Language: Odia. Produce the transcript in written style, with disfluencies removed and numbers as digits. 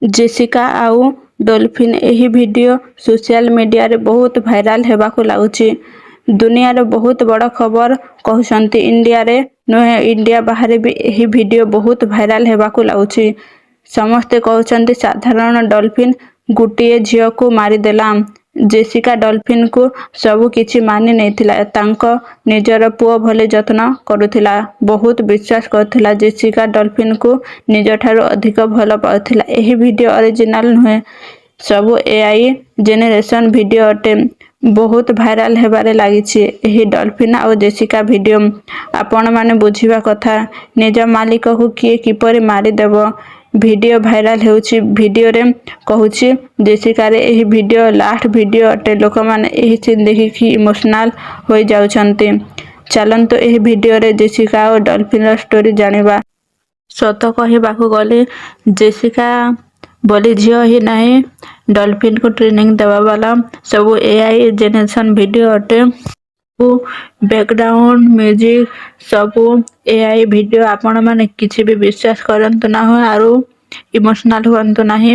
जेसिका आउ डॉल्फिन ଏହି ଭିଡିଓ ସୋସିଆଲ ମିଡିଆରେ ବହୁତ ଭାଇରାଲ ହେବାକୁ ଲାଗୁଛି। ଦୁନିଆର ବହୁତ ବଡ଼ ଖବର କହୁଛନ୍ତି ଇଣ୍ଡିଆରେ ନୁହେଁ ଇଣ୍ଡିଆ ବାହାରେ ବି ଏହି ଭିଡିଓ ବହୁତ ଭାଇରାଲ ହେବାକୁ ଲାଗୁଛି। ସମସ୍ତେ କହୁଛନ୍ତି ସାଧାରଣ ଡଲଫିନ ଗୋଟିଏ ଝିଅକୁ ମାରିଦେଲା। जेसिका ଡଲଫିନକୁ ସବୁ କିଛି ମାନି ନେଇଥିଲା। ତାଙ୍କ ନିଜର ପୁଅ ଭଳି ଯତ୍ନ କରୁଥିଲା। ବହୁତ ବିଶ୍ୱାସ କରୁଥିଲା। जेसिका ଡଲଫିନକୁ ନିଜଠାରୁ ଅଧିକ ଭଲ ପାଉଥିଲା। ଏହି ଭିଡିଓ ଅରିଜିନାଲ ନୁହେଁ। ସବୁ ଏଆଇ ଜେନେରେସନ ଭିଡିଓ ଅଟେ। ବହୁତ ଭାଇରାଲ ହେବାରେ ଲାଗିଛି ଏହି ଡଲଫିନ ଆଉ जेसिका ଭିଡିଓ। ଆପଣମାନେ ବୁଝିବା କଥା ନିଜ ମାଲିକକୁ କିଏ କିପରି ମାରିଦେବ। ଭିଡିଓ ଭାଇରାଲ ହେଉଛି। ଭିଡିଓରେ କହୁଛି जेसिकाରେ ଏହି ଭିଡିଓ ଲାଷ୍ଟ ଭିଡିଓ ଅଟେ। ଲୋକମାନେ ଏହି ସିନ୍ ଦେଖିକି ଇମୋସନାଲ ହୋଇଯାଉଛନ୍ତି। ଚାଲନ୍ତୁ ଏହି ଭିଡିଓରେ जेसिका ଆଉ ଡଲଫିନର ଷ୍ଟୋରି ଜାଣିବା। ସତ କହିବାକୁ ଗଲେ जेसिका ବୋଲି ଝିଅ ହିଁ ନାହିଁ ଡଲଫିନକୁ ଟ୍ରେନିଂ ଦେବାବାଲା। ସବୁ ଏଆଇ ଜେନେରେସନ ଭିଡିଓ ଅଟେ। ସବୁ ବ୍ୟାକଗ୍ରାଉଣ୍ଡ ମ୍ୟୁଜିକ ସବୁ ଏଆଇ ଭିଡିଓ। ଆପଣମାନେ କିଛି ବି ବିଶ୍ୱାସ କରନ୍ତୁ ନାହିଁ ଆଉ ଇମୋସନାଲ ହୁଅନ୍ତୁ ନାହିଁ।